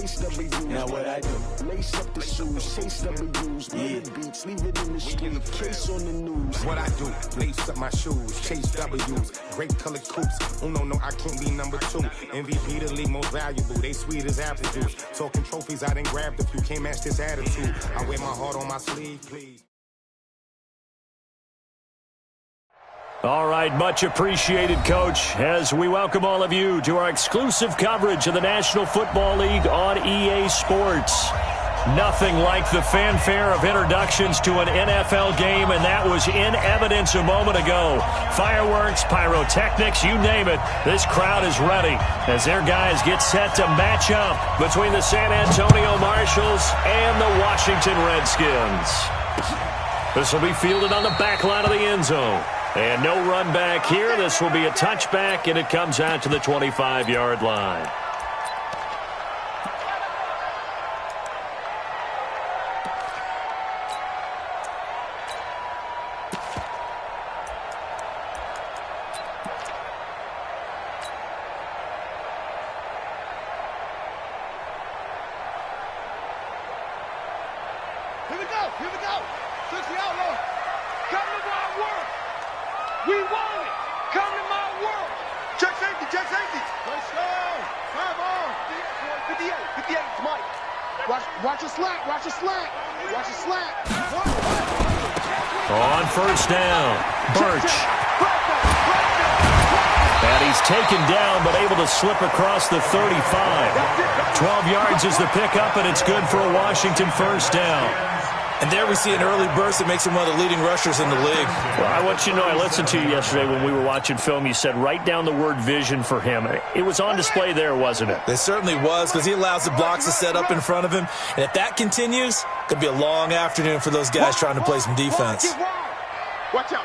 Now what I do? Lace up the shoes, chase W's, beats, leave it in the street, case on the news. What I do? Lace up my shoes, chase W's, great colored coops. Oh no, I can't be number 2. MVP the league most valuable, they sweet as apple juice. Talking trophies, I done grabbed a few, can't match this attitude. I wear my heart on my sleeve, please. All right, much appreciated, Coach, as we welcome all of you to our exclusive coverage of the National Football League on EA Sports. Nothing like the fanfare of introductions to an NFL game, and that was in evidence a moment ago. Fireworks, pyrotechnics, you name it, this crowd is ready as their guys get set to match up between the San Antonio Marshals and the Washington Redskins. This will be fielded on the back line of the end zone. And no run back here. This will be a touchback, and it comes out to the 25-yard line. Here we go. 60 outlaw. Come to my world. We want it. Come to my world. Check safety. Let's go. 5 on. 58. It's Mike. Watch your slack. On first down, Birch. And he's taken down, but able to slip across the 35. 12 yards is the pickup, and it's good for a Washington first down. And there we see an early burst that makes him one of the leading rushers in the league. Well, I want you to know, I listened to you yesterday when we were watching film. You said write down the word vision for him. It was on display there, wasn't it? It certainly was, because he allows the blocks to set up in front of him. And if that continues, it could be a long afternoon for those guys trying to play some defense. Watch out.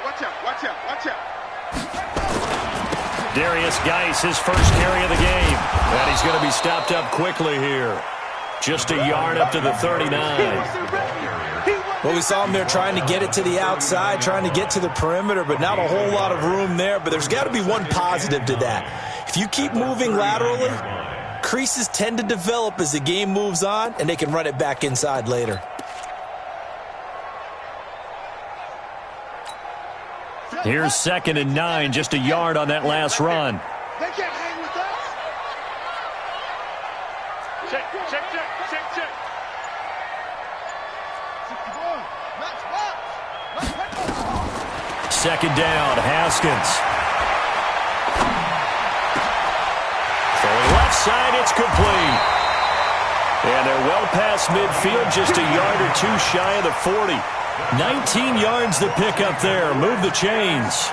Darius Geis, his first carry of the game. And he's going to be stopped up quickly here. Just a yard up to the 39. Well, we saw him there trying to get it to the outside, trying to get to the perimeter, but not a whole lot of room there. But there's got to be one positive to that. If you keep moving laterally, creases tend to develop as the game moves on, and they can run it back inside later. Here's 2nd and 9, just a yard on that last run. They can't hang with us. Check. 2nd down, Haskins. Throwing left side, it's complete. And they're well past midfield, just a yard or two shy of the 40. 19 yards to pick up there. Move the chains.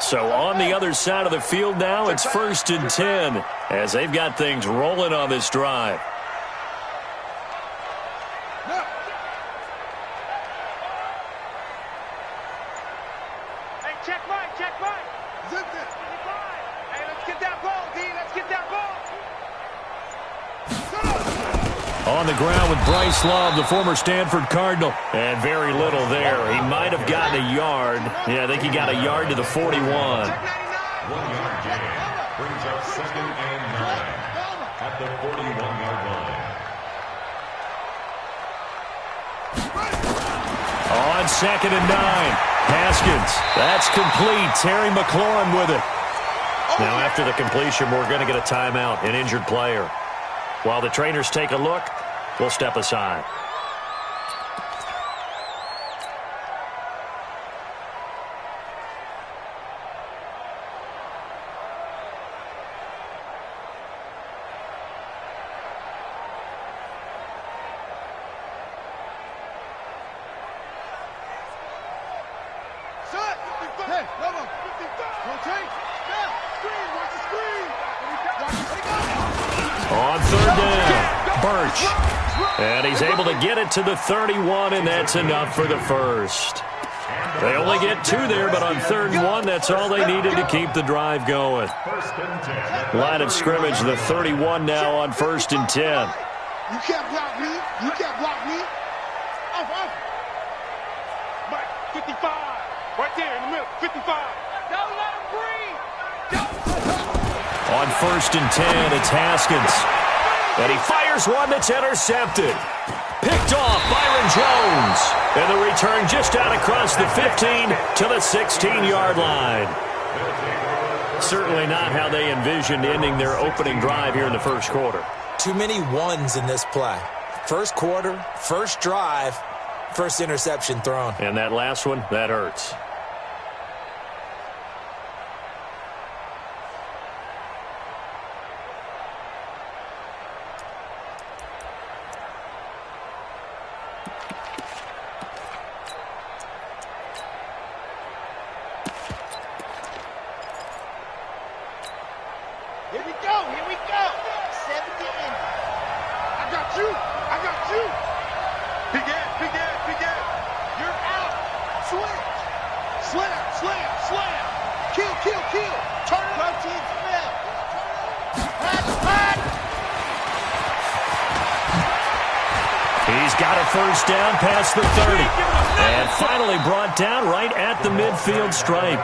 So on the other side of the field now, it's 1st and 10 as they've got things rolling on this drive. Hey, check Mike. Zip it. Hey, let's get that ball, D. On the ground with Bryce Love, the former Stanford Cardinal. And very little there. He might have gotten a yard. Yeah, I think he got a yard to the 41. 1 yard gain brings up 2nd and 9 at the 41-yard line. On 2nd and 9, Haskins. That's complete. Terry McLaurin with it. Now after the completion, we're going to get a timeout, an injured player. While the trainers take a look, we'll step aside. Hey, come on. Rotate. Screen. Watch the screen. On 3rd down, Birch. And he's able to get it to the 31, and that's enough for the first. They only get 2 there, but on 3rd and 1, that's all they needed to keep the drive going. Line of scrimmage, the 31 now on 1st and 10. You can't block me. Off. 55. Right there in the middle. 55. Don't let him breathe. On 1st and 10, it's Haskins. And he fires one that's intercepted. Picked off Byron Jones. And the return just out across the 15 to the 16-yard line. Certainly not how they envisioned ending their opening drive here in the first quarter. Too many ones in this play. First quarter, first drive, first interception thrown. And that last one, that hurts. Here we go. 70 in. I got you. Big ass. You're out. Switch. Slam. Kill. Turn it up. Pass. He's got a first down past the 30. And finally brought down right at the midfield stripe.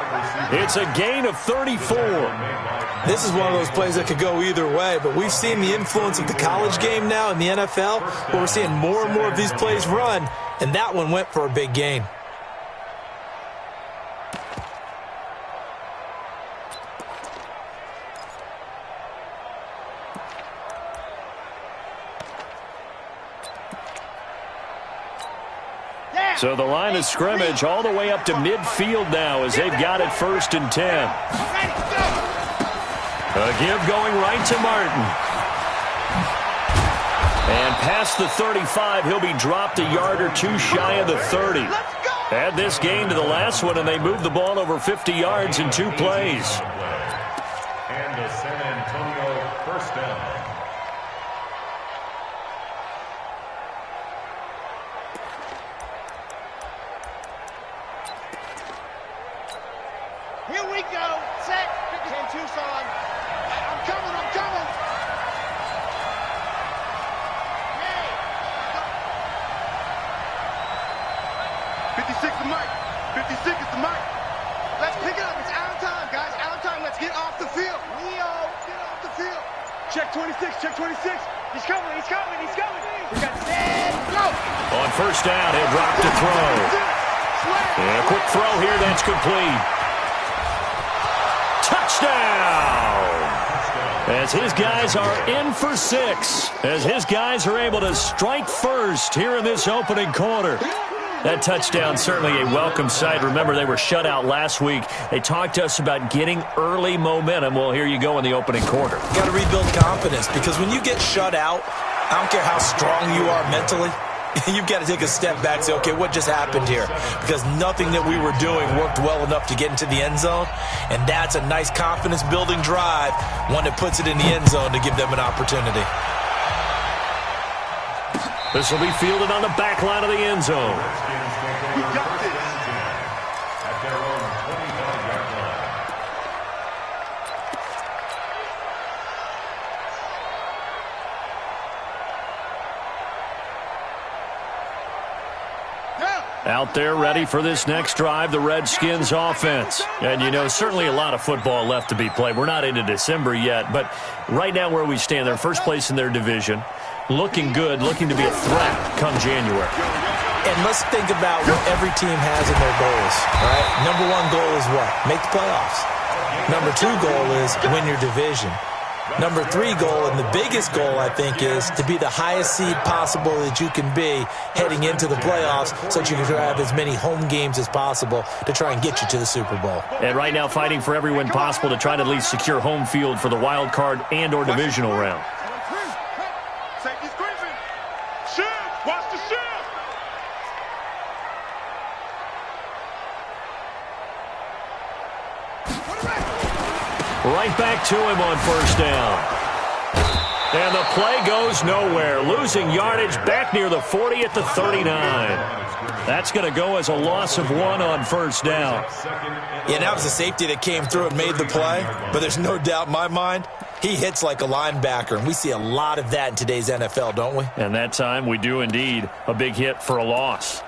It's a gain of 34. This is one of those plays that could go either way, but we've seen the influence of the college game now in the NFL, where we're seeing more and more of these plays run, and that one went for a big gain. So the line of scrimmage all the way up to midfield now as they've got it 1st and 10. A give going right to Martin. And past the 35, he'll be dropped a yard or two shy of the 30. Add this gain to the last one, and they move the ball over 50 yards in 2 plays. And the San Antonio first down. Here we go. Set. 10 Tucson. I'm coming. Hey. 56 is Mike. 56 is the Mike. Let's pick it up. It's out of time, guys. Out of time. Let's get off the field. Leo, get off the field. Check 26. He's coming. We got 10. Go. On first down, he'll drop to throw. And a quick throw here, that's complete. Touchdown! As his guys are in for 6. As his guys are able to strike first here in this opening quarter. That touchdown certainly a welcome sight. Remember, they were shut out last week. They talked to us about getting early momentum. Well, here you go in the opening quarter. You got to rebuild confidence, because when you get shut out, I don't care how strong you are mentally, you've got to take a step back and say, okay, what just happened here? Because nothing that we were doing worked well enough to get into the end zone, and that's a nice confidence-building drive, one that puts it in the end zone to give them an opportunity. This will be fielded on the back line of the end zone. We got this. At their own 25-yard line. Out there ready for this next drive, the Redskins offense. And, you know, certainly a lot of football left to be played. We're not into December yet, but right now where we stand, they're first place in their division. Looking good, looking to be a threat come January. And let's think about what every team has in their goals, all right? Number 1 goal is what? Make the playoffs. Number 2 goal is win your division. Number 3 goal, and the biggest goal, I think, is to be the highest seed possible that you can be heading into the playoffs, so that you can have as many home games as possible to try and get you to the Super Bowl. And right now fighting for every win possible to try to at least secure home field for the wild card and or divisional round. Safety screaming. Shift. Watch the shift. Right back to him on first down. And the play goes nowhere. Losing yardage back near the 40 at the 39. That's going to go as a loss of 1 on first down. Yeah, that was a safety that came through and made the play, but there's no doubt in my mind he hits like a linebacker, and we see a lot of that in today's NFL, don't we? And that time we do indeed. A big hit for a loss.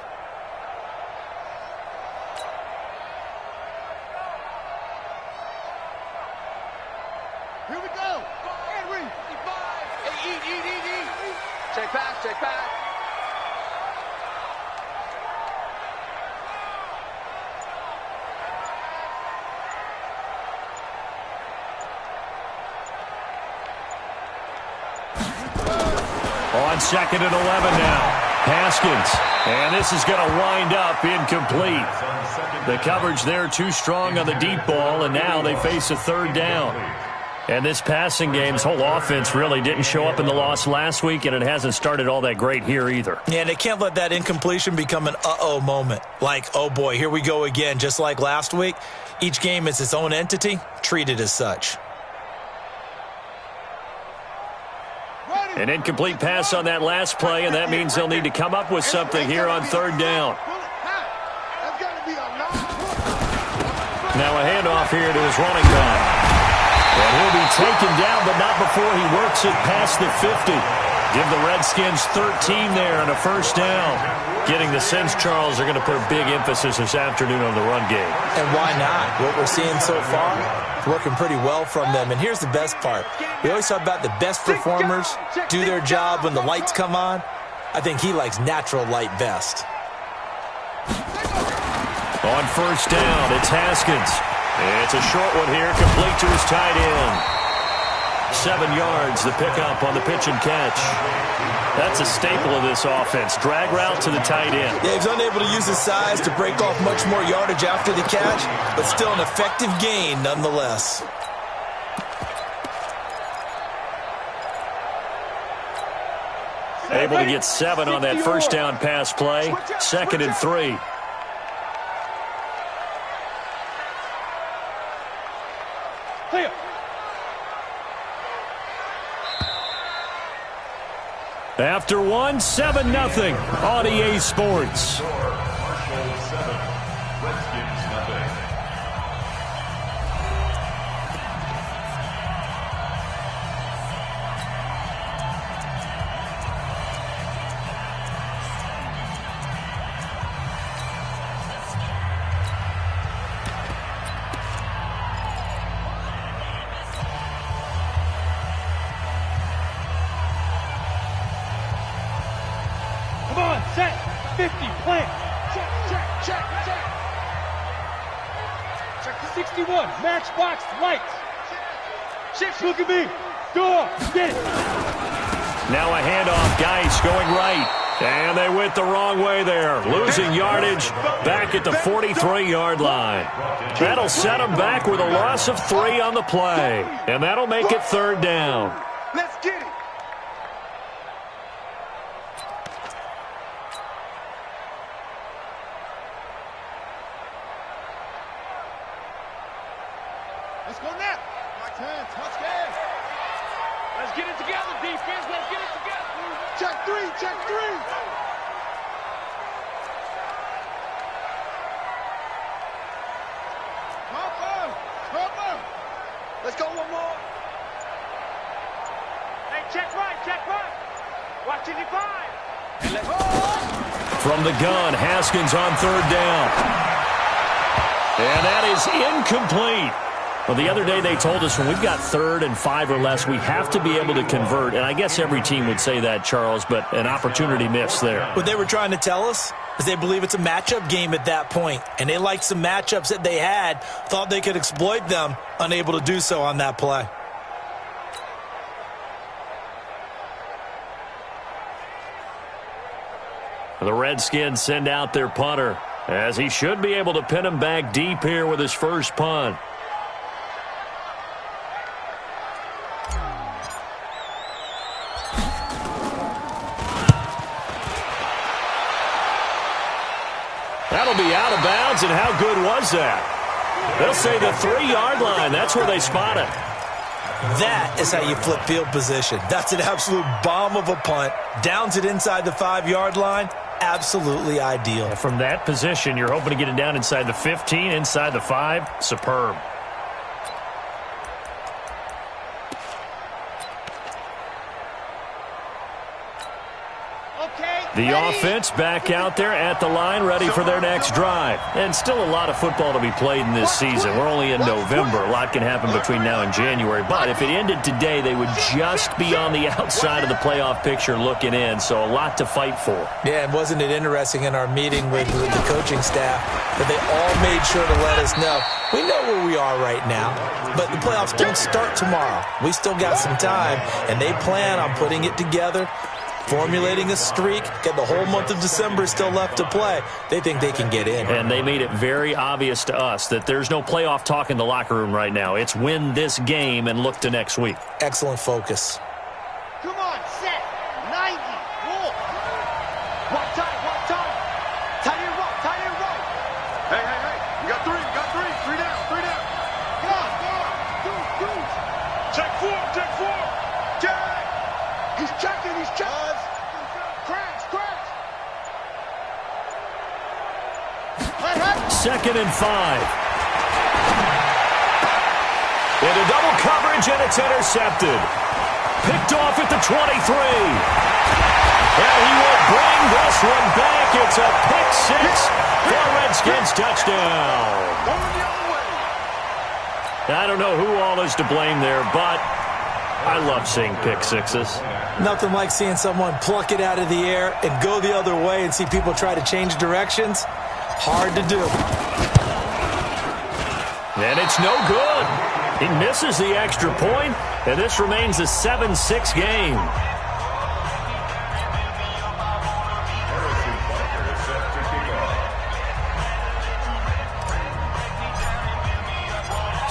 2nd and 11 now. Haskins. And this is going to wind up incomplete. The coverage there too strong on the deep ball, and now they face a 3rd down. And this passing game's whole offense really didn't show up in the loss last week, and it hasn't started all that great here either. Yeah, and they can't let that incompletion become an uh-oh moment. Like, oh boy, here we go again, just like last week. Each game is its own entity, treated as such. An incomplete pass on that last play, and that means they'll need to come up with something here on 3rd down. Now a handoff here to his running back. And he'll be taken down, but not before he works it past the 50. Give the Redskins 13 there and a 1st down. Getting the sense, Charles, they're going to put a big emphasis this afternoon on the run game. And why not? What we're seeing so far, it's working pretty well from them. And here's the best part. We always talk about the best performers do their job when the lights come on. I think he likes natural light best. On 1st down, it's Haskins. It's a short one here, complete to his tight end. 7 yards, the pickup on the pitch and catch. That's a staple of this offense. Drag route to the tight end. Yeah, he's unable to use his size to break off much more yardage after the catch, but still an effective gain nonetheless. Able to get 7 on that 1st down pass play. 2nd and 3. After 1, 7-0 on EA Sports. Set, 50, plant. Check. Check the 61, matchbox, lights. Check, look at me. Door, get it. Now a handoff, Geis going right. And they went the wrong way there. Losing yardage back at the 43-yard line. That'll set them back with a loss of 3 on the play. And that'll make it 3rd down. Let's get it. Let's go now. Touchdown. Let's get it together, defense. Let's get it together. Check 3. Cover. Let's go one more. Hey, check right. Watch 85. And let's go. From the gun, Haskins on 3rd down. And that is incomplete. Well, the other day they told us when we've got 3rd and 5 or less, we have to be able to convert. And I guess every team would say that, Charles, but an opportunity missed there. What they were trying to tell us is they believe it's a matchup game at that point. And they liked some matchups that they had, thought they could exploit them, unable to do so on that play. The Redskins send out their punter, as he should be able to pin him back deep here with his first punt. That'll be out of bounds, and how good was that? They'll say the 3-yard line. That's where they spot it. That is how you flip field position. That's an absolute bomb of a punt. Downs it inside the 5-yard line. Absolutely ideal. From that position, you're hoping to get it down inside the 15, inside the 5. Superb. The offense back out there at the line, ready for their next drive. And still a lot of football to be played in this season. We're only in November. A lot can happen between now and January. But if it ended today, they would just be on the outside of the playoff picture looking in. So a lot to fight for. Yeah, and wasn't it interesting in our meeting with the coaching staff that they all made sure to let us know, we know where we are right now, but the playoffs don't start tomorrow. We still got some time, and they plan on putting it together formulating a streak, get the whole month of December still left to play. They think they can get in. And they made it very obvious to us that there's no playoff talk in the locker room right now. It's win this game and look to next week. Excellent focus. Come on, set. 90. Roll. One time. Tight end right. Hey. You got three. Three down. Go on. Dude. Check four. Jack. He's checking. Crash. Second and 5. Into double coverage, and it's intercepted. Picked off at the 23. And he will bring this one back. It's a pick 6 for Redskins touchdown. I don't know who all is to blame there, but I love seeing pick sixes. Nothing like seeing someone pluck it out of the air and go the other way and see people try to change directions. Hard to do. And it's no good. He misses the extra point, and this remains a 7-6 game.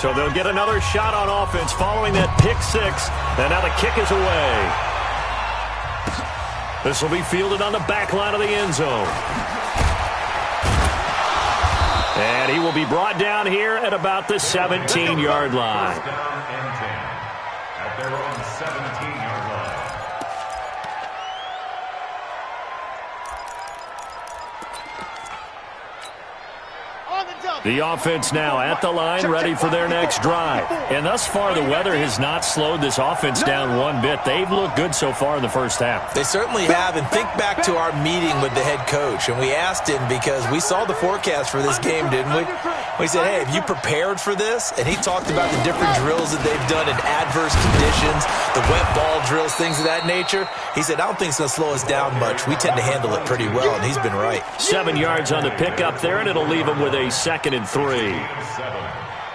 So they'll get another shot on offense following that pick 6, and now the kick is away. This will be fielded on the back line of the end zone. And he will be brought down here at about the 17-yard line. First down and 10 at their own 17-yard line. The offense now at the line, ready for their next drive. And thus far, the weather has not slowed this offense down one bit. They've looked good so far in the first half. They certainly have. And think back to our meeting with the head coach. And we asked him because we saw the forecast for this game, didn't we? We said, hey, have you prepared for this? And he talked about the different drills that they've done in adverse conditions, the wet ball drills, things of that nature. He said, I don't think it's going to slow us down much. We tend to handle it pretty well, and he's been right. 7 yards on the pickup there, and it'll leave him with a 2nd and 3. 7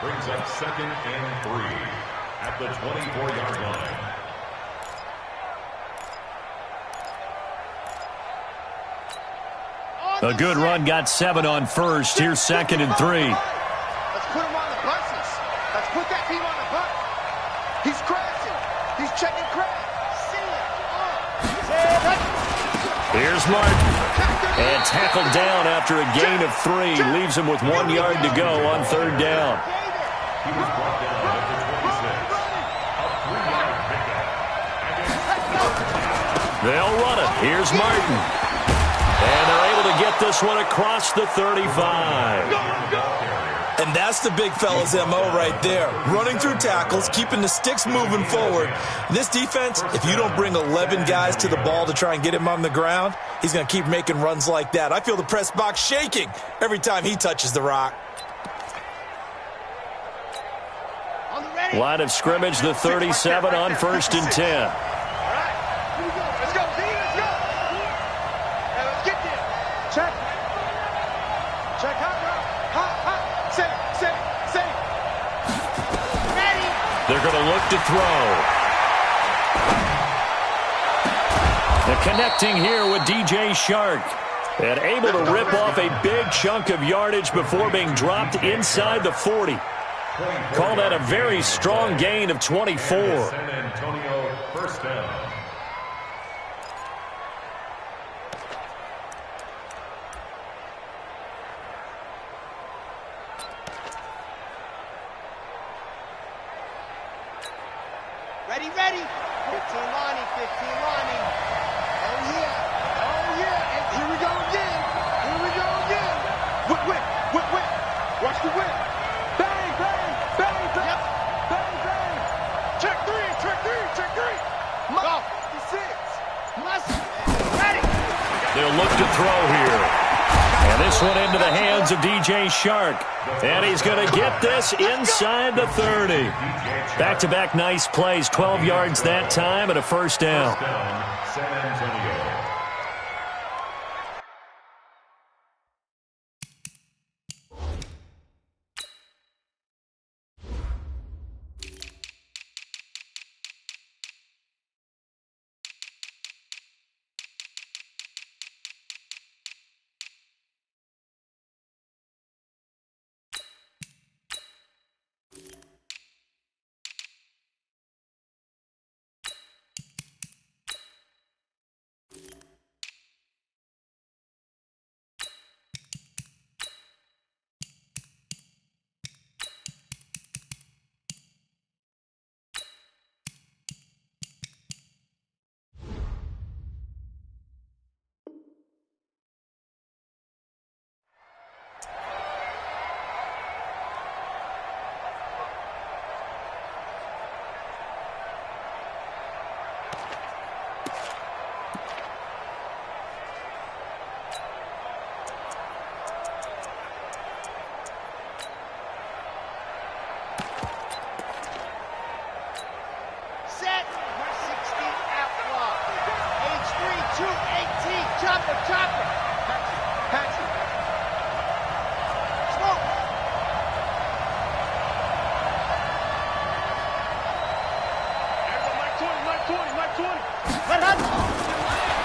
brings up 2nd and 3 at the 24-yard line. A good run got 7 on first. Here's 2nd and 3. Let's put him on the buses. Let's put that team on the bus. He's crashing. He's checking crash. Here's Martin. And tackled down after a gain of 3. Leaves him with 1 yard to go on 3rd down. He was brought down at the 26. A 3-yard pickup. They'll run it. Here's Martin. And they're able to get this one across the 35. And that's the big fella's MO right there. Running through tackles, keeping the sticks moving forward. This defense, if you don't bring 11 guys to the ball to try and get him on the ground, he's going to keep making runs like that. I feel the press box shaking every time he touches the rock. Line of scrimmage, the 37 on 1st and 10. They're going to look to throw. The connecting here with DJ Shark. And able to rip off a big chunk of yardage before being dropped inside the 40. Call that a very strong gain of 24. San Antonio, first down. Ready. 15 lining. Oh, yeah. And here we go again. Whip. Watch the whip. Bang. Yep. Bang. Check three. Go. 6. Ready. They'll look to throw here. And this one into the hands of DJ Shark. And he's going to get this inside the 30. Back-to-back nice plays, 12 yards that time and a first down. San Antonio.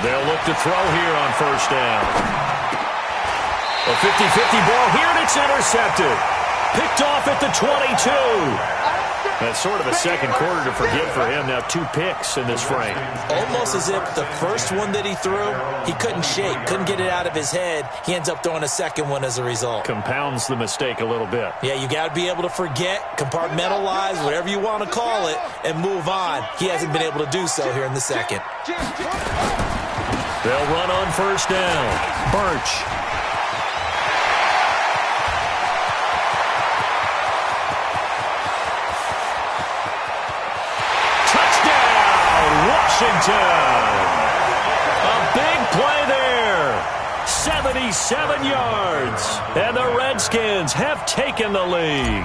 They'll look to throw here on first down. A 50-50 ball here, and it's intercepted. Picked off at the 22. That's sort of a second quarter to forget for him. Now 2 picks in this frame. Almost as if the first one that he threw, he couldn't shake, couldn't get it out of his head. He ends up throwing a second one as a result. Compounds the mistake a little bit. Yeah, you got to be able to forget, compartmentalize, whatever you want to call it, and move on. He hasn't been able to do so here in the second. They'll run on first down. Birch. Washington. A big play there. 77 yards. And the Redskins have taken the lead.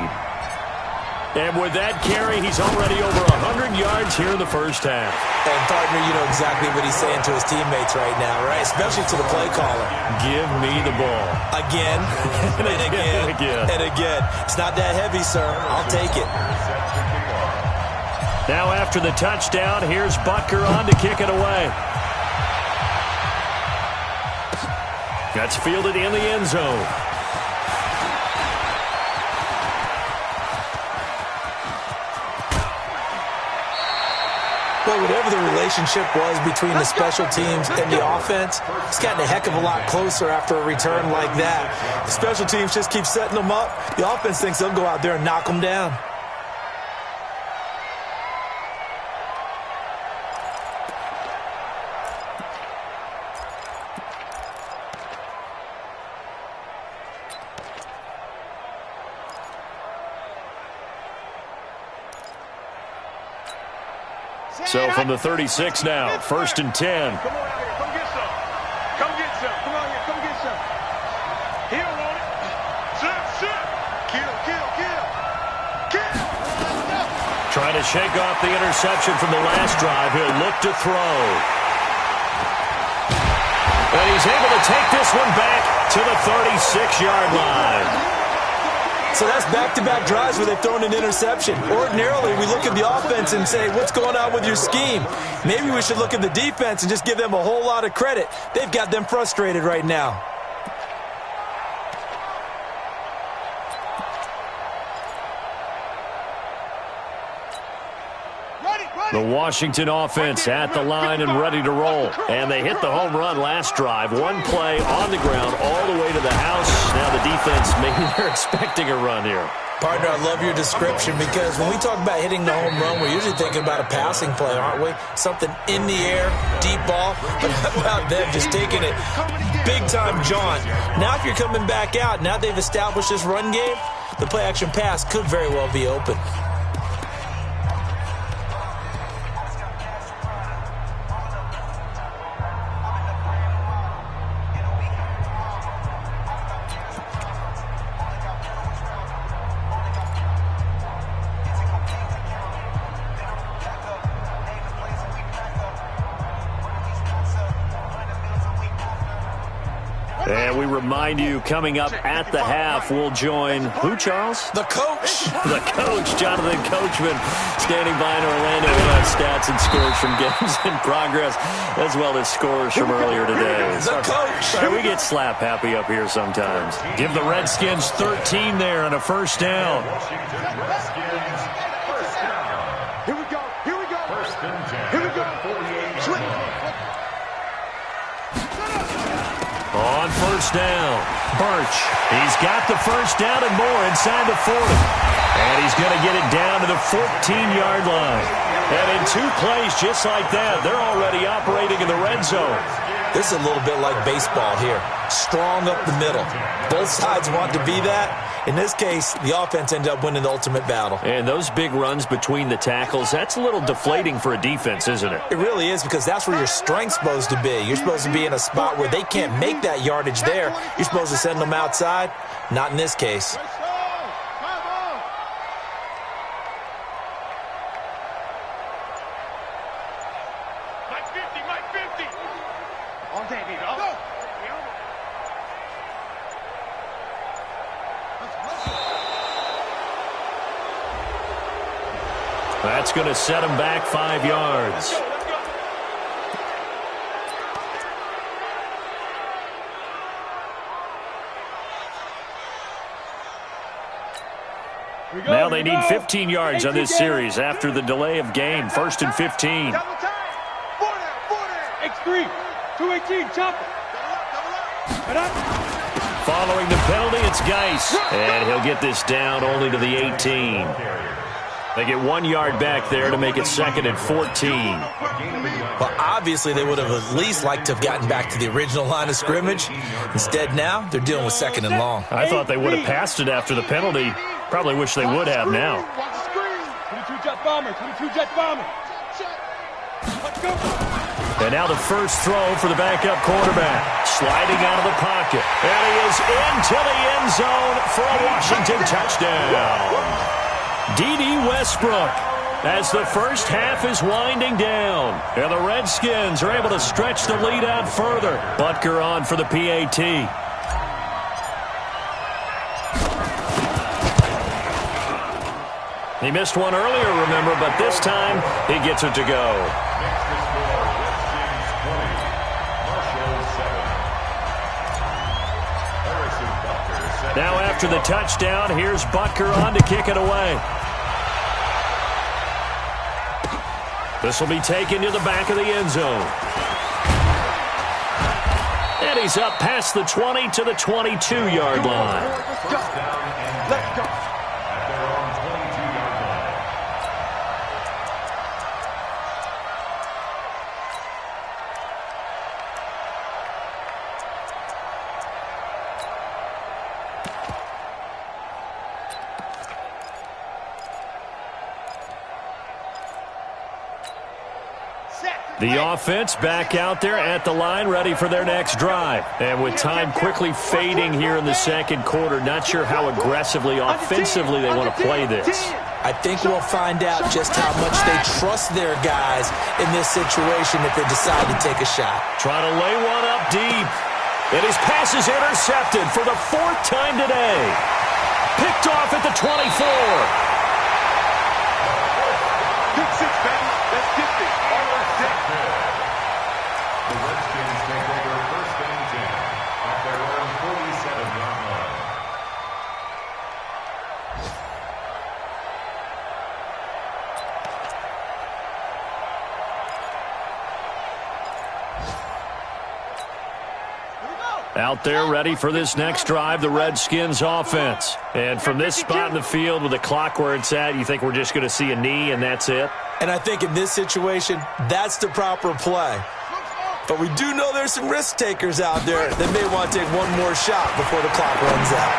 And with that carry, he's already over 100 yards here in the first half. And, partner, you know exactly what he's saying to his teammates right now, right? Especially to the play caller. Give me the ball. Again, and again, and again. It's not that heavy, sir. I'll take it. Now after the touchdown, here's Butker on to kick it away. That's fielded in the end zone. Well, whatever the relationship was between the special teams and the offense, it's gotten a heck of a lot closer after a return like that. The special teams just keep setting them up. The offense thinks they'll go out there and knock them down. So from the 36 now, 1st and 10. Come on out here, come get some. Come get some. Come on here, come get some. He don't want it. Sit. Kill. Trying to shake off the interception from the last drive. He'll look to throw. And he's able to take this one back to the 36-yard line. So that's back-to-back drives where they've thrown an interception. Ordinarily, we look at the offense and say, what's going on with your scheme? Maybe we should look at the defense and just give them a whole lot of credit. They've got them frustrated right now. The Washington offense at the line and ready to roll. And they hit the home run last drive. One play on the ground all the way to the house. Now the defense, maybe they're expecting a run here. Partner, I love your description because when we talk about hitting the home run, we're usually thinking about a passing play, aren't we? Something in the air, deep ball. But how about them just taking it big-time jaunt? Now if you're coming back out, now they've established this run game, the play-action pass could very well be open. And we remind you, coming up at the half, we'll join who, Charles? The coach. The coach, Jonathan Coachman, standing by in Orlando with stats and scores from games in progress, as well as scores from earlier today. The coach. We get slap happy up here sometimes. Give the Redskins 13 there on a first down. Here we go. First and 10. Here we go. 48. Swing. On first down, Birch. He's got the first down and more inside the 40. And he's going to get it down to the 14-yard line. And in 2 plays just like that, they're already operating in the red zone. This is a little bit like baseball here. Strong up the middle. Both sides want to be that. In this case, the offense ended up winning the ultimate battle. And those big runs between the tackles, that's a little deflating for a defense, isn't it? It really is, because that's where your strength's supposed to be. You're supposed to be in a spot where they can't make that yardage there. You're supposed to send them outside. Not in this case. That's going to set him back 5 yards. Now they need 15 yards on this series after the delay of game. 1st and 15. Double time. 4 down. X3. 218. Chopper. Following the penalty, it's Geis. And he'll get this down only to the 18. They get 1 yard back there to make it 2nd and 14. Well, obviously they would have at least liked to have gotten back to the original line of scrimmage. Instead now, they're dealing with 2nd and long. I thought they would have passed it after the penalty. Probably wish they would have now. 22 jet bomber. 22 jet bomber. Let's go. And now the first throw for the backup quarterback. Sliding out of the pocket. And he is into the end zone for a Washington touchdown. D.D. Westbrook, as the first half is winding down. And the Redskins are able to stretch the lead out further. Butker on for the PAT. He missed one earlier, remember, but this time he gets it to go. Now after the touchdown, here's Butker on to kick it away. This will be taken to the back of the end zone. And he's up past the 20 to the 22-yard line. Let's go. The offense back out there at the line, ready for their next drive. And with time quickly fading here in the second quarter, not sure how aggressively, offensively they want to play this. I think we'll find out just how much they trust their guys in this situation if they decide to take a shot. Trying to lay one up deep. And his pass is intercepted for the 4th time today. Picked off at the 24. Pick 6, baby. Let's get this. The Redskins take over 1st and 10 at their own 47-yard line. Out there ready for this next drive, the Redskins offense. And from this spot in the field with the clock where it's at, you think we're just going to see a knee and that's it? And I think in this situation, that's the proper play. But we do know there's some risk takers out there that may want to take one more shot before the clock runs out.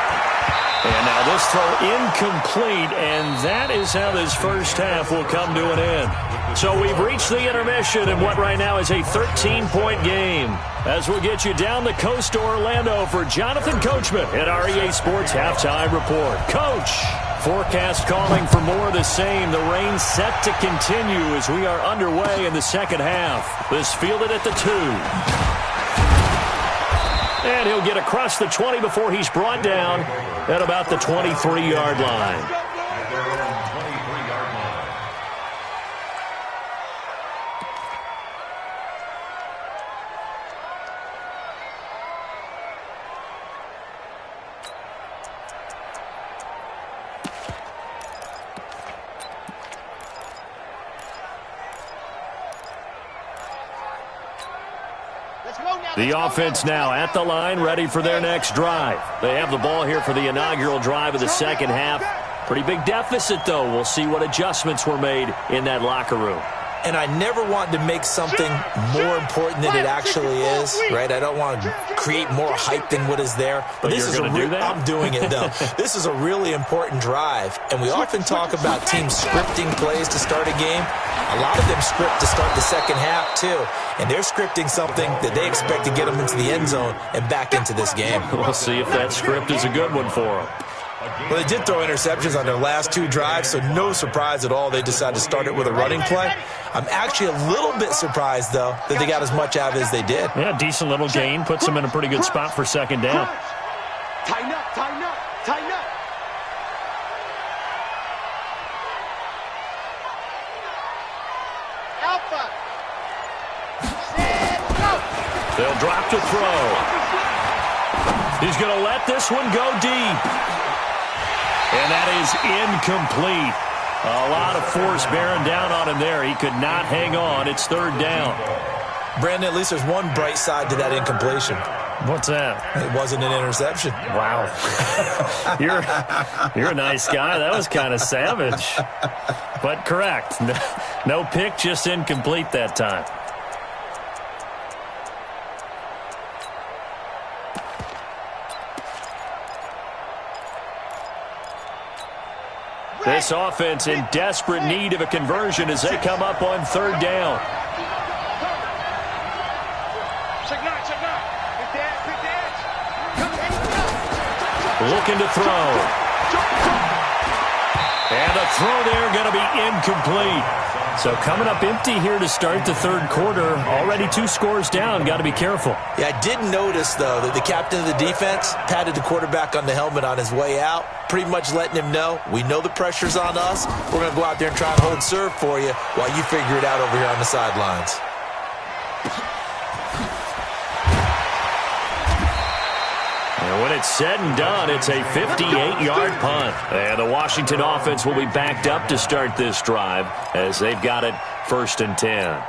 And now this throw incomplete, and that is how this first half will come to an end. So we've reached the intermission in what right now is a 13-point game. As we'll get you down the coast to Orlando for Jonathan Coachman at our EA Sports Halftime Report. Coach, forecast calling for more of the same. The rain set to continue as we are underway in the second half. This fielded at the 2. And he'll get across the 20 before he's brought down at about the 23-yard line. At their own 23-yard line. The offense now at the line, ready for their next drive. They have the ball here for the inaugural drive of the second half. Pretty big deficit, though. We'll see what adjustments were made in that locker room. And I never want to make something more important than it actually is, right? I don't want to create more hype than what is there. But this is do that? I'm doing it, though. This is a really important drive. And we often talk about teams scripting plays to start a game. A lot of them script to start the second half, too. And they're scripting something that they expect to get them into the end zone and back into this game. We'll see if that script is a good one for them. Well, they did throw interceptions on their last 2 drives, so no surprise at all they decided to start it with a running play. I'm actually a little bit surprised, though, that they got as much out of it as they did. Yeah, decent little gain. Puts them in a pretty good spot for second down. Tighten up, tighten up, tighten up. Alpha. Set, go. They'll drop to throw. He's going to let this one go deep. And that is incomplete. A lot of force bearing down on him there. He could not hang on. It's third down. Brandon, at least there's one bright side to that incompletion. What's that? It wasn't an interception. Wow. You're a nice guy. That was kind of savage. But correct. No pick, just incomplete that time. This offense in desperate need of a conversion as they come up on third down. Looking to throw. And the throw there going to be incomplete. So coming up empty here to start the third quarter. Already 2 scores down. Got to be careful. Yeah, I did notice, though, that the captain of the defense patted the quarterback on the helmet on his way out, pretty much letting him know, we know the pressure's on us. We're going to go out there and try and hold serve for you while you figure it out over here on the sidelines. And when it's said and done, it's a 58-yard punt. And the Washington offense will be backed up to start this drive as they've got it 1st and 10.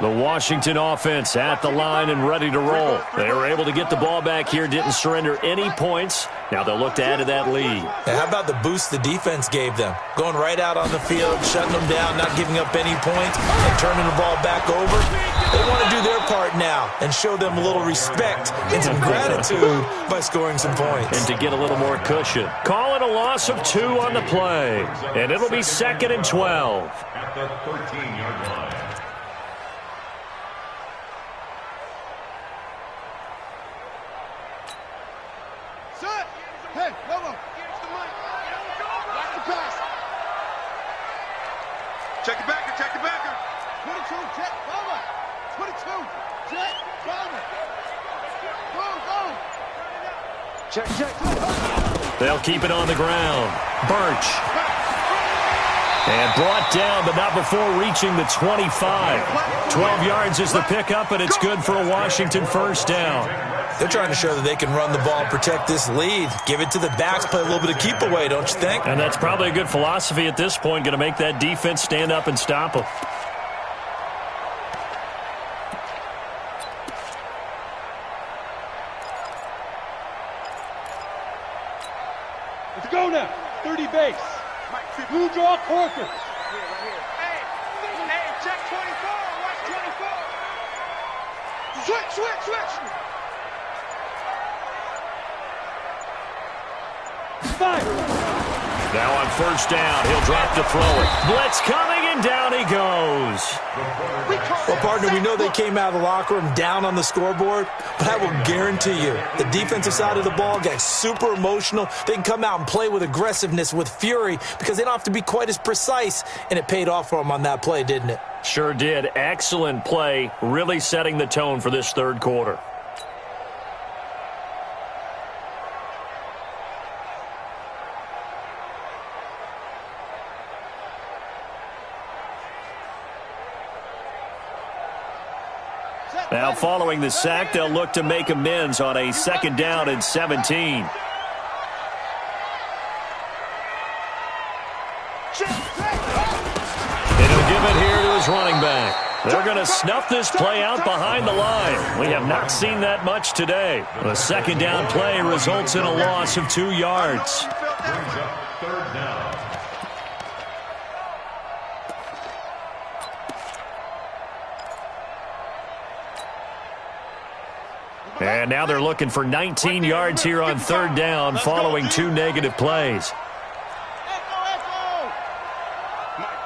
The Washington offense at the line and ready to roll. They were able to get the ball back here, didn't surrender any points. Now they'll look to add to that lead. And how about the boost the defense gave them? Going right out on the field, shutting them down, not giving up any points, and turning the ball back over. They want to do their part now and show them a little respect and some gratitude by scoring some points. And to get a little more cushion. Call it a loss of 2 on the play. And it'll be 2nd and 12. At the 13-yard line. Hey, Lobo. Watch the pass. Check the backer, check the backer. 22, check, Lobo. 22, check, Lobo. Boom, boom. Check. They'll keep it on the ground. Birch. And brought down, but not before reaching the 25. 12 yards is the pickup, and it's good for a Washington first down. They're trying to show that they can run the ball and protect this lead. Give it to the backs, play a little bit of keep away, don't you think? And that's probably a good philosophy at this point, going to make that defense stand up and stop them. Let's go now. 30 base. Blue draw Corker. Hey, check 24. Watch 24. Switch. Fire. Now on first down, he'll drop to throw it. Blitz coming, and down he goes. Well, partner, we know they came out of the locker room down on the scoreboard, but I will guarantee you the defensive side of the ball got super emotional. They can come out and play with aggressiveness, with fury, because they don't have to be quite as precise, and it paid off for them on that play, didn't it? Sure did. Excellent play, really setting the tone for this third quarter. Now, following the sack, they'll look to make amends on a 2nd down and 17. And he'll give it here to his running back. They're going to snuff this play out behind the line. We have not seen that much today. The 2nd down play results in a loss of 2 yards. Brings up 3rd down. And now they're looking for 19 yards here on 3rd down following 2 negative plays.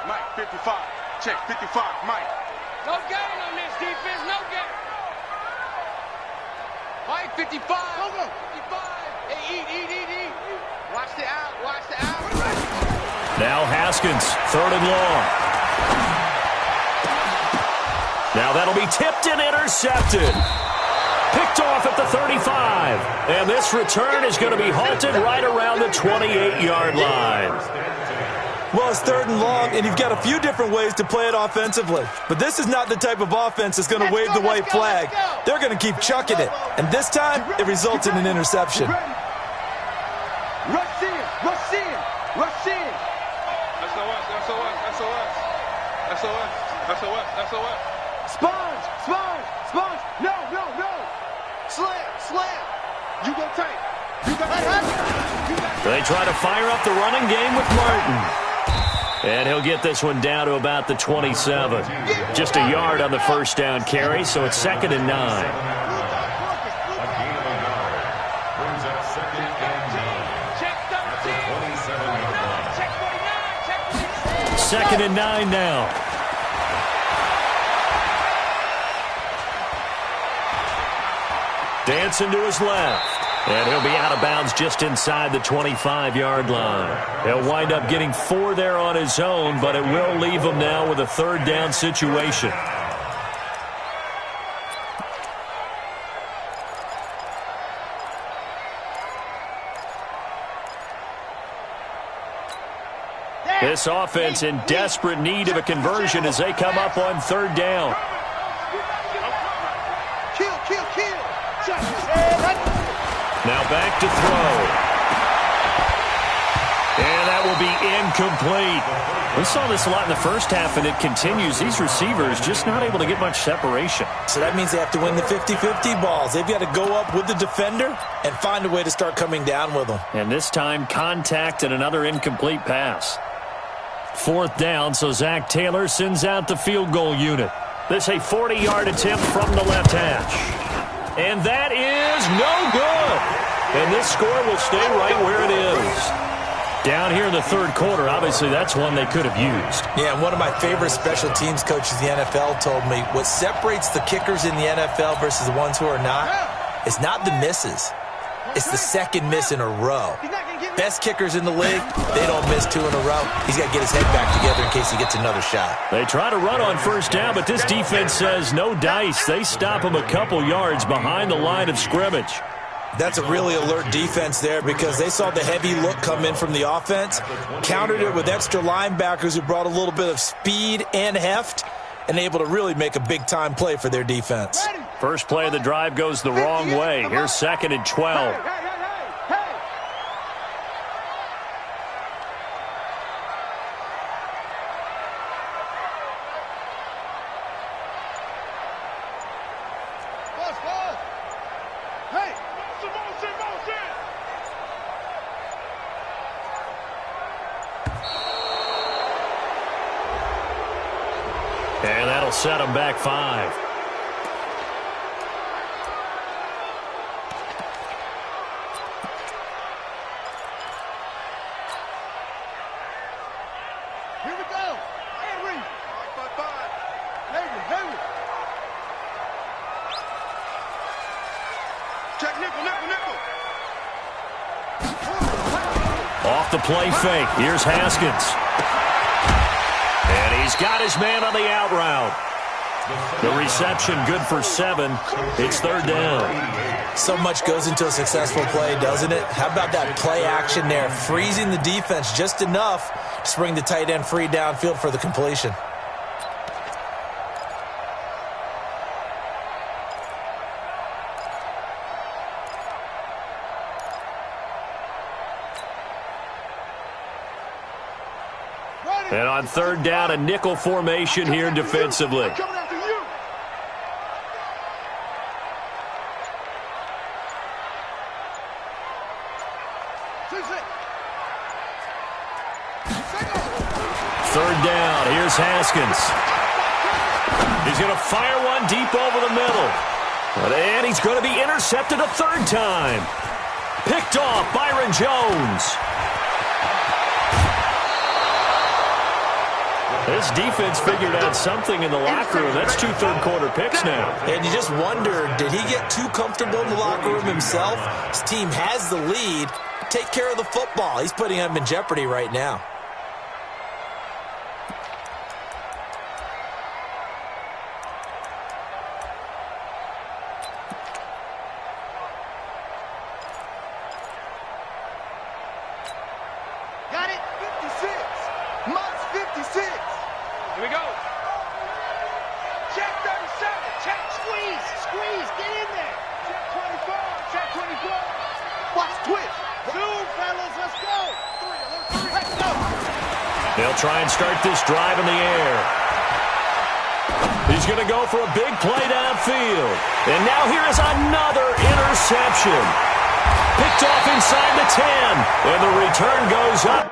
Mike, 55. Check, 55, Mike. No gain on this defense, no gain. Mike, 55. Go. 55. Hey, eat. Watch the out. Now Haskins, 3rd and long. Now that'll be tipped and intercepted. Picked picked off at the 35. And this return is going to be halted right around the 28-yard line. Well, it's 3rd and long, and you've got a few different ways to play it offensively. But this is not the type of offense that's going to wave the white flag. They're going to keep chucking it. And this time, it results in an interception. Rush in, rush in, rush in. SOS. Sponge. No. Slam. You go tight. They try to fire up the running game with Martin. And he'll get this one down to about the 27. Just a yard on the first down carry, so it's 2nd and 9. A gain of a yard brings up 2nd and 9 at the 27-yard line. 2nd and 9 now. Dancing to his left. And he'll be out of bounds just inside the 25-yard line. He'll wind up getting 4 there on his own, but it will leave him now with a 3rd down situation. This offense in desperate need of a conversion as they come up on 3rd down. Kill. Now back to throw. And that will be incomplete. We saw this a lot in the first half, and it continues. These receivers just not able to get much separation. So that means they have to win the 50-50 balls. They've got to go up with the defender and find a way to start coming down with them. And this time, contact and another incomplete pass. 4th down, so Zach Taylor sends out the field goal unit. This a 40-yard attempt from the left hash. And that is no good. And this score will stay right where it is. Down here in the 3rd quarter, obviously that's one they could have used. Yeah, and one of my favorite special teams coaches in the NFL told me what separates the kickers in the NFL versus the ones who are not is not the misses. It's the 2nd miss in a row. Best kickers in the league, they don't miss 2 in a row. He's got to get his head back together in case he gets another shot. They try to run on 1st down, but this defense says no dice. They stop him a couple yards behind the line of scrimmage. That's a really alert defense there because they saw the heavy look come in from the offense, countered it with extra linebackers who brought a little bit of speed and heft, and able to really make a big-time play for their defense. First play of the drive goes the wrong way. Here's 2nd and 12. And that'll set them back 5. Here we go. Henry. 5. Henry. Check nickel. Off the play fake. Here's Haskins. And he's got his man on the out route. The reception good for 7. It's 3rd down. So much goes into a successful play, doesn't it? How about that play action there? Freezing the defense just enough to bring the tight end free downfield for the completion. And on 3rd down, a nickel formation here defensively. Coming after you. Third down. Here's Haskins. He's going to fire one deep over the middle. And he's going to be intercepted a 3rd time. Picked off Byron Jones. This defense figured out something in the locker room. That's 2 third-quarter picks now. And you just wonder, did he get too comfortable in the locker room himself? His team has the lead. Take care of the football. He's putting him in jeopardy right now. They'll try and start this drive in the air. He's going to go for a big play downfield. And now here is another interception. Picked off inside the 10. And the return goes up.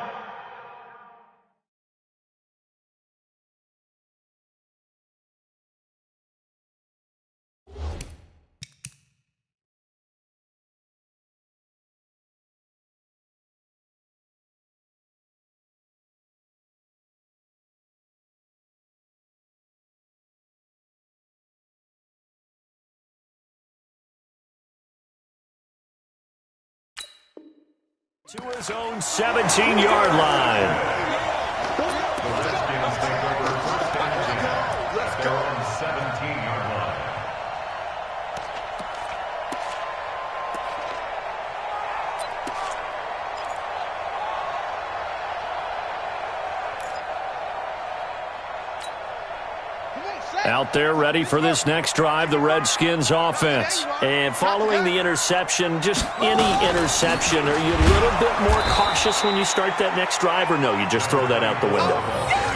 To his own 17-yard line. The Redskins take over first down at their own 17-yard line. Out there ready for this next drive, the Redskins offense. And following the interception, just any interception, are you a little bit more cautious when you start that next drive, or no, you just throw that out the window?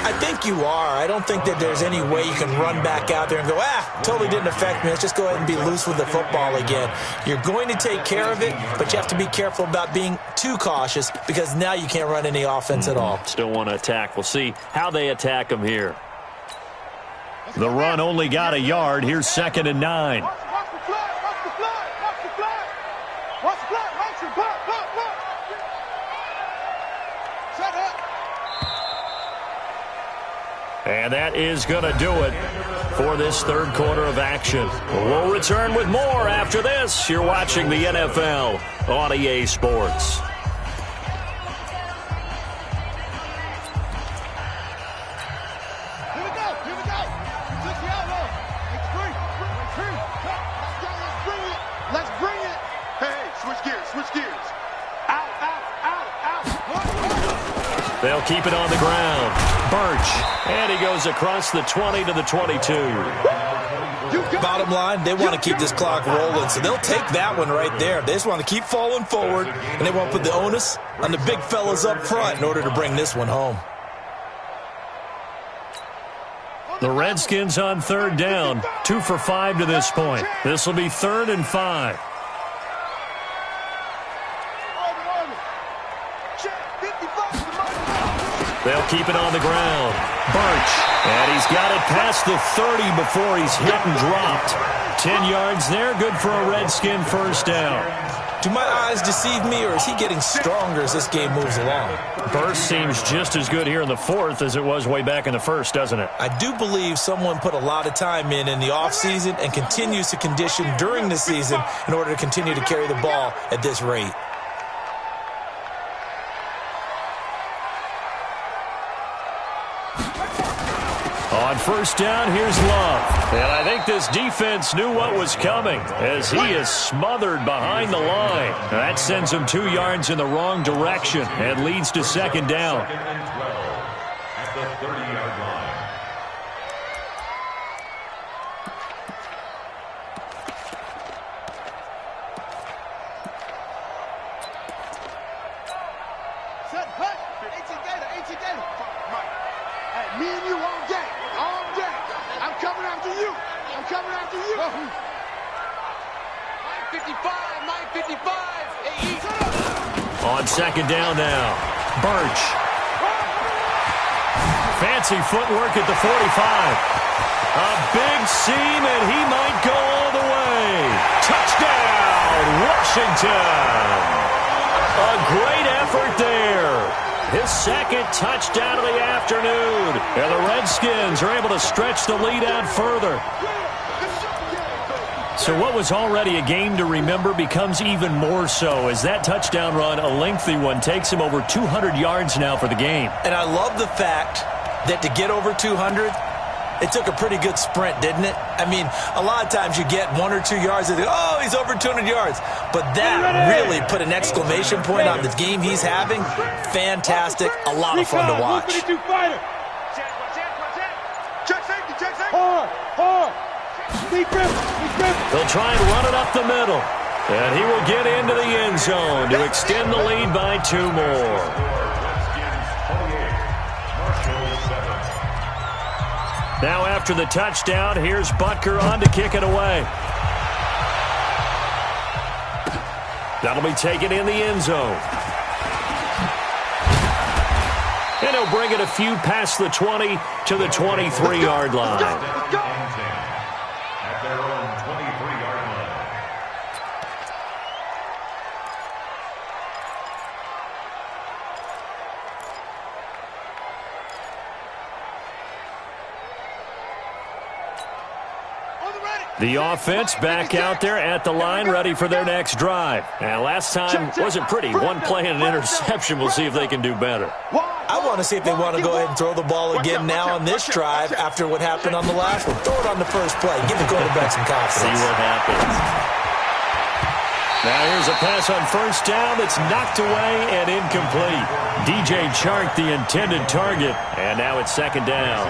I think you are. I don't think that there's any way you can run back out there and go, totally didn't affect me. Let's just go ahead and be loose with the football again. You're going to take care of it, but you have to be careful about being too cautious because now you can't run any offense at all. Still want to attack. We'll see how they attack them here. The run only got a yard. Here's 2nd and 9. Watch the flag, watch the flag, watch the flag. Watch the flag, watch the flag, look. Set up. And that is going to do it for this third quarter of action. We'll return with more after this. You're watching the NFL on EA Sports. They'll keep it on the ground. Birch. And he goes across the 20 to the 22. Bottom line, they want to keep this clock rolling, so they'll take that one right there. They just want to keep falling forward, and they want to put the onus on the big fellas up front in order to bring this one home. The Redskins on third down. 2 for 5 to this point. This will be 3rd and 5. They'll keep it on the ground. Birch. And he's got it past the 30 before he's hit and dropped. 10 yards there. Good for a Redskin first down. Do my eyes deceive me, or is he getting stronger as this game moves along? Burst seems just as good here in the 4th as it was way back in the 1st, doesn't it? I do believe someone put a lot of time in the offseason and continues to condition during the season in order to continue to carry the ball at this rate. On first down, here's Love. And I think this defense knew what was coming as he is smothered behind the line. That sends him 2 yards in the wrong direction and leads to 2nd down. 2nd and 12 at the 30-yard line. Set, hut. 18 Gator. Mike. Hey, me and you all day. I'm coming after you. Mike 55. Hey, On 2nd down now. Birch. Fancy footwork at the 45. A big seam, and he might go all the way. Touchdown, Washington. A great effort there. His 2nd touchdown of the afternoon. And the Redskins are able to stretch the lead out further. So what was already a game to remember becomes even more so as that touchdown run, a lengthy one, takes him over 200 yards now for the game. And I love the fact that to get over 200, it took a pretty good sprint, didn't it? I mean, a lot of times you get 1 or 2 yards and oh, he's over 200 yards. But that really put an exclamation point on the game he's having. Fantastic. A lot of fun to watch. They'll try and run it up the middle. And he will get into the end zone to extend the lead by 2 more. Now after the touchdown, here's Butker on to kick it away. That'll be taken in the end zone. And he'll bring it a few past the 20 to the 23-yard line. At their own 23-yard line. The offense back out there at the line, ready for their next drive. And last time wasn't pretty. One play and an interception. We'll see if they can do better. I want to see if they want to go ahead and throw the ball again now on this drive after what happened on the last one. Throw it on the first play. Give the quarterback some confidence. See what happens. Now here's a pass on first down that's knocked away and incomplete. DJ Chark, the intended target, and now it's second down.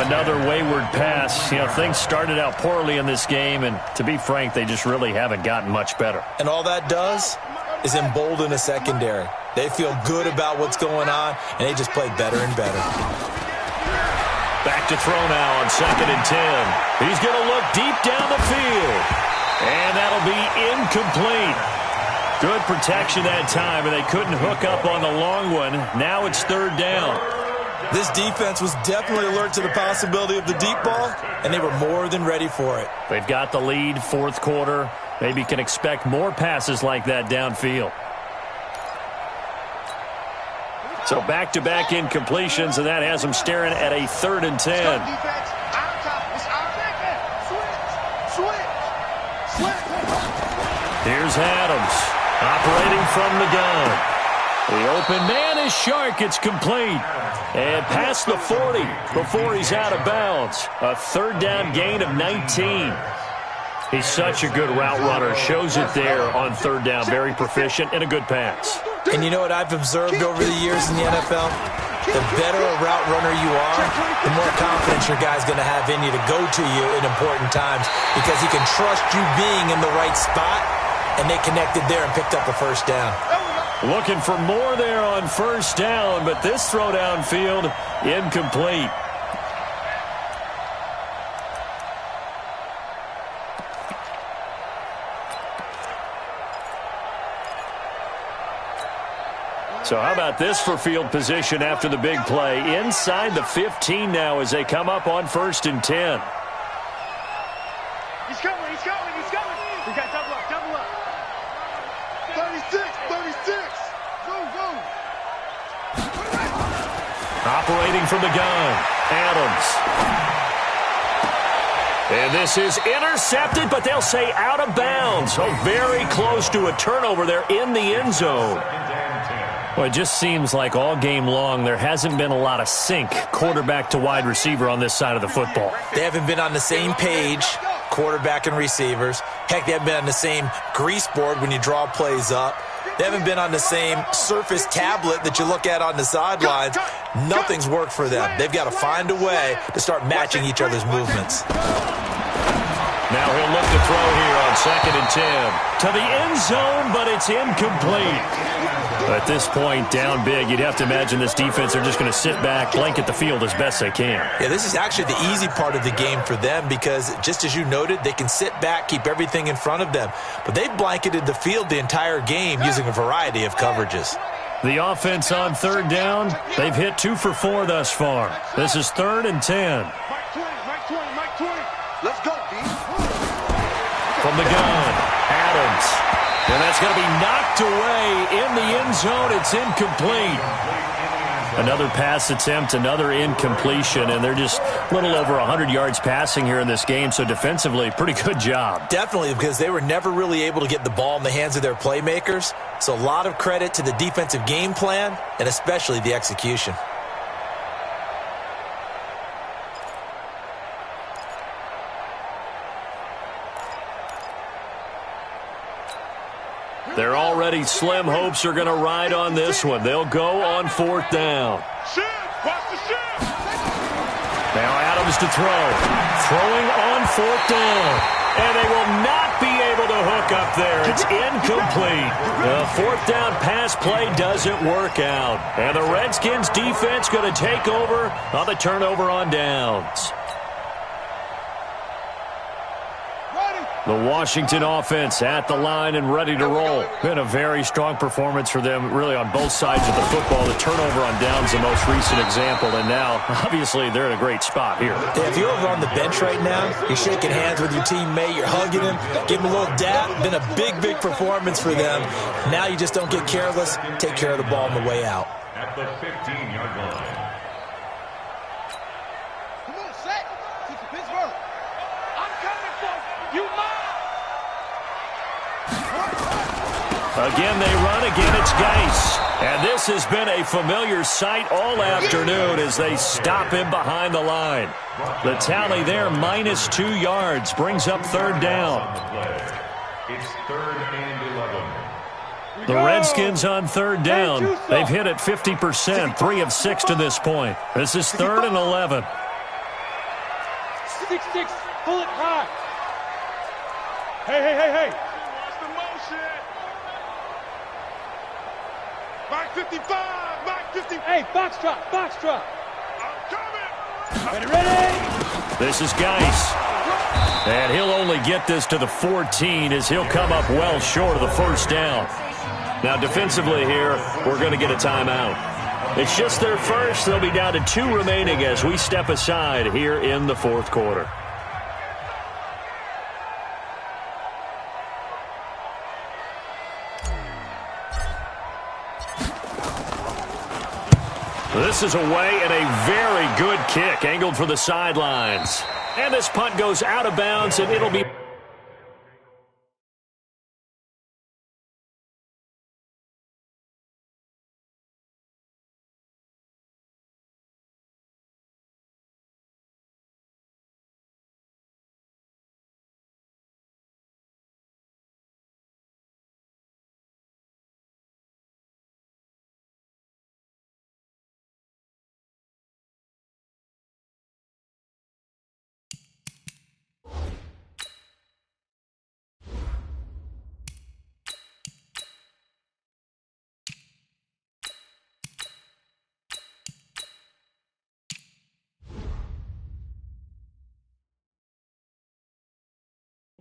Another wayward pass. You know, things started out poorly in this game, and to be frank, they just really haven't gotten much better. And all that does is embolden a secondary. They feel good about what's going on, and they just play better and better. Back to throw now on 2nd and 10. He's going to look deep down the field. And that'll be incomplete. Good protection that time, and they couldn't hook up on the long one. Now it's third down. This defense was definitely alert to the possibility of the deep ball, and they were more than ready for it. They've got the lead, fourth quarter. Maybe can expect more passes like that downfield. So back-to-back incompletions, and that has them staring at a 3rd and 10. Here's Adams, operating from the gun. The open man is Chark. It's complete. And past the 40 before he's out of bounds. A third down gain of 19. He's such a good route runner. Shows it there on third down. Very proficient and a good pass. And you know what I've observed over the years in the NFL? The better a route runner you are, the more confidence your guy's going to have in you to go to you in important times because he can trust you being in the right spot, and they connected there and picked up a first down. Looking for more there on first down, but this throw downfield incomplete. So how about this for field position after the big play? Inside the 15 now as they come up on 1st and 10. He's coming, he's coming, he's coming. We got double up, double up. 36, 36. Go, go. Operating from the gun, Adams. And this is intercepted, but they'll say out of bounds. So very close to a turnover there in the end zone. Well, it just seems like all game long there hasn't been a lot of sync quarterback to wide receiver on this side of the football. They haven't been on the same page, quarterback and receivers. Heck, they haven't been on the same grease board when you draw plays up. They haven't been on the same surface tablet that you look at on the sidelines. Nothing's worked for them. They've got to find a way to start matching each other's movements. Now he'll look to throw here on 2nd and 10. To the end zone, but it's incomplete. At this point, down big, you'd have to imagine this defense are just going to sit back, blanket the field as best they can. Yeah, this is actually the easy part of the game for them because, just as you noted, they can sit back, keep everything in front of them. But they've blanketed the field the entire game using a variety of coverages. The offense on third down, they've hit 2 for 4 thus far. This is 3rd and 10. Mike 20, Mike 20, Mike 20. Let's go, D. From the gun, Adams. And that's going to be knocked away in the end zone. It's incomplete. Another pass attempt, another incompletion, and they're just a little over 100 yards passing here in this game, so defensively, pretty good job. Definitely, because they were never really able to get the ball in the hands of their playmakers. So a lot of credit to the defensive game plan, and especially the execution. They're already slim hopes are going to ride on this one. They'll go on 4th down. Now Adams to throw. Throwing on 4th down. And they will not be able to hook up there. It's incomplete. The 4th down pass play doesn't work out. And the Redskins defense going to take over on the turnover on downs. The Washington offense at the line and ready to roll. Been a very strong performance for them, really, on both sides of the football. The turnover on downs, the most recent example, and now, obviously, they're in a great spot here. Yeah, if you're over on the bench right now, you're shaking hands with your teammate, you're hugging him, giving him a little dap. Been a big, big performance for them. Now you just don't get careless. Take care of the ball on the way out. At the 15-yard line. Come on, set. This is Pittsburgh. I'm coming for you. Mine. Again, they run. Again, it's Geis. And this has been a familiar sight all afternoon as they stop him behind the line. The tally there, -2 yards, brings up third down. It's 3rd and 11. The Redskins on third down. They've hit it 50%, 3 of 6 to this point. This is 3rd and 11. 6-6. Pull it high. Hey. Watch the motion. Back 55. Back 50. Hey, box drop. I'm coming. Ready. This is Geis. And he'll only get this to the 14 as he'll come up well short of the first down. Now, defensively here, we're going to get a timeout. It's just their first. They'll be down to 2 remaining as we step aside here in the fourth quarter. This is away and a very good kick, angled for the sidelines. And this punt goes out of bounds, and it'll be...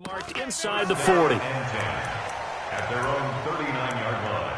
marked inside the 40. At their own 39-yard line.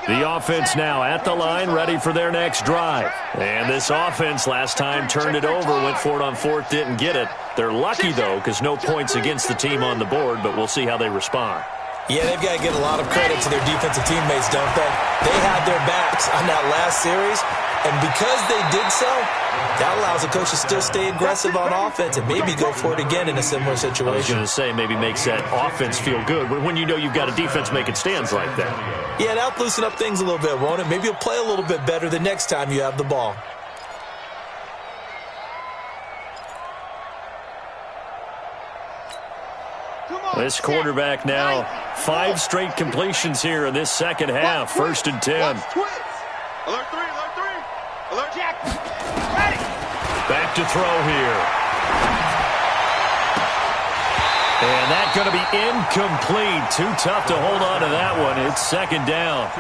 The offense now at the line, ready for their next drive. And this offense last time turned it over, went for it on 4th, didn't get it. They're lucky, though, because no points against the team on the board, but we'll see how they respond. Yeah, they've got to give a lot of credit to their defensive teammates, don't they? They had their backs on that last series, and because they did so, that allows the coach to still stay aggressive on offense and maybe go for it again in a similar situation. I was going to say, maybe makes that offense feel good when you know you've got a defense making stands like that. Yeah, that'll loosen up things a little bit, won't it? Maybe you'll play a little bit better the next time you have the ball. This quarterback now, 5 straight completions here in this second half. 1st and 10. Alert 3. Alert Jack. Ready. Back to throw here. And that's going to be incomplete. Too tough to hold on to that one. It's 2nd down.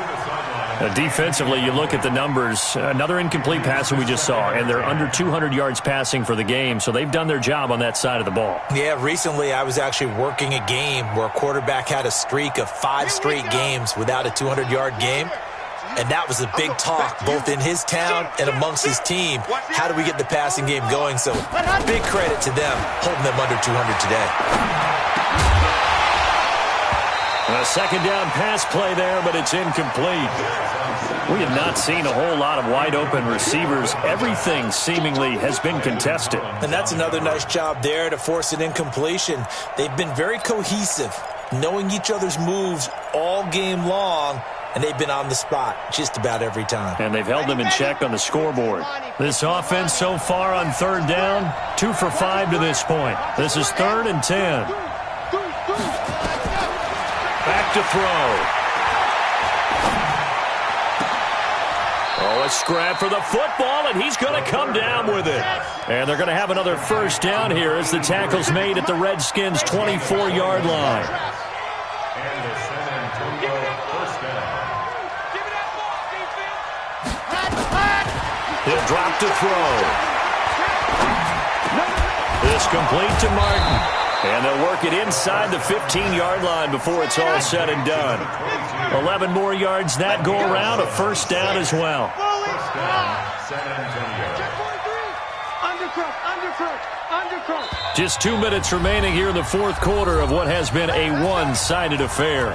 Defensively, you look at the numbers. Another incomplete passer we just saw, and they're under 200 yards passing for the game, so they've done their job on that side of the ball. Yeah, recently I was actually working a game where a quarterback had a streak of 5 straight games without a 200-yard game, and that was a big talk both in his town and amongst his team. How do we get the passing game going? So big credit to them holding them under 200 today. A 2nd down pass play there, but it's incomplete. We have not seen a whole lot of wide-open receivers. Everything seemingly has been contested. And that's another nice job there to force an incompletion. They've been very cohesive, knowing each other's moves all game long, and they've been on the spot just about every time. And they've held them in check on the scoreboard. This offense so far on 3rd down, 2 for 5 to this point. This is 3rd and 10. Back to throw. Oh, a scrap for the football, and he's going to come down with it. And they're going to have another first down here as the tackle's made at the Redskins' 24-yard line. And the San Antonio first down. He'll drop to throw. This complete to Martin. And they'll work it inside the 15-yard line before it's all said and done. 11 more yards that go around, a first down as well. First down, San Antonio. Just 2 minutes remaining here in the fourth quarter of what has been a one-sided affair.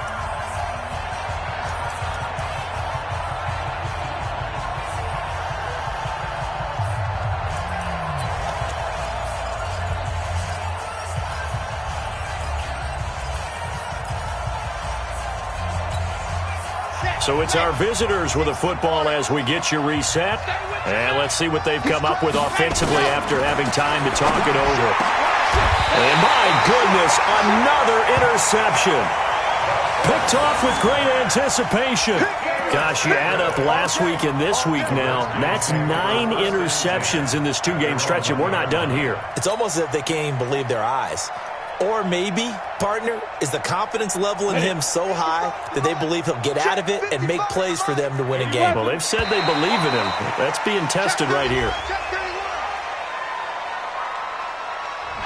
So it's our visitors with the football as we get you reset. And let's see what they've come up with offensively after having time to talk it over. And my goodness, another interception. Picked off with great anticipation. Gosh, you add up last week and this week now. That's 9 interceptions in this 2-game stretch, and we're not done here. It's almost as if they can't even believe their eyes. Or maybe, partner, is the confidence level in him so high that they believe he'll get out of it and make plays for them to win a game. Well, they've said they believe in him. That's being tested right here.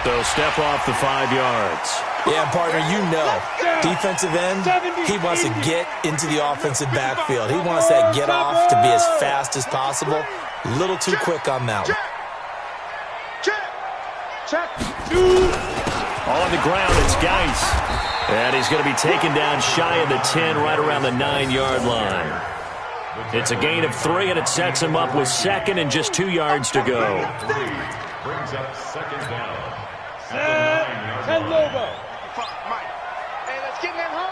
So step off the 5 yards. Yeah, partner, you know, defensive end, he wants to get into the offensive backfield. He wants that get off to be as fast as possible. A little too quick on that one. On the ground, it's Geis. And he's going to be taken down shy of the 10, right around the 9-yard line. It's a gain of 3, and it sets him up with second and just 2 yards to go. Brings up second down. At the 9-yard line. Hey, let's get in that hose.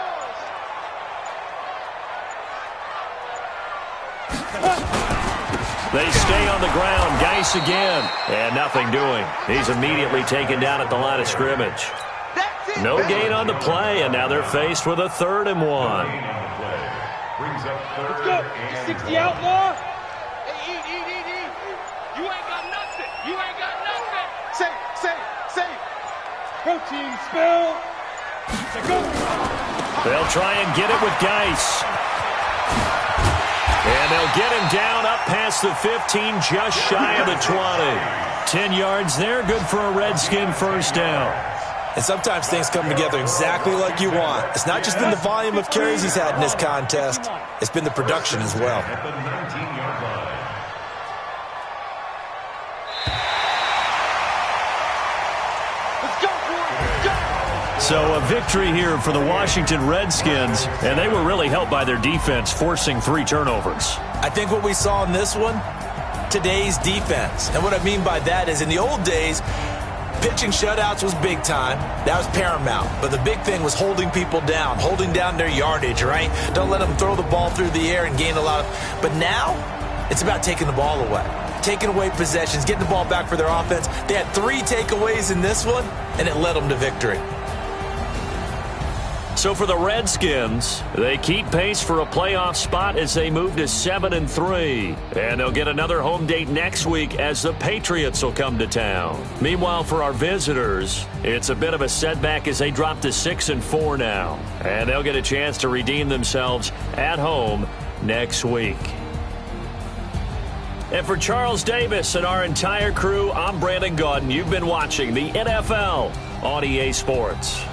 They stay on the ground. Geis again. And nothing doing. He's immediately taken down at the line of scrimmage. No gain on the play, and now they're faced with a 3rd and 1. Brings up third. Let's go. 60 out more. Hey, eat. You ain't got nothing. You ain't got nothing. Say. Protein spill. They'll try and get it with Geis. And they'll get him down up past the 15, just shy of the 20. 10 yards there, good for a Redskin first down. And sometimes things come together exactly like you want. It's not just been the volume of carries he's had in this contest. It's been the production as well. At the 19-yard line. So a victory here for the Washington Redskins, and they were really helped by their defense, forcing 3 turnovers. I think what we saw in this one, today's defense. And what I mean by that is in the old days, pitching shutouts was big time. That was paramount. But the big thing was holding people down, holding down their yardage, right? Don't let them throw the ball through the air and gain a lot of... But now, it's about taking the ball away. Taking away possessions, getting the ball back for their offense. They had 3 takeaways in this one, and it led them to victory. So for the Redskins, they keep pace for a playoff spot as they move to 7-3. And they'll get another home date next week as the Patriots will come to town. Meanwhile, for our visitors, it's a bit of a setback as they drop to 6-4 now. And they'll get a chance to redeem themselves at home next week. And for Charles Davis and our entire crew, I'm Brandon Gaudin. You've been watching the NFL on EA Sports.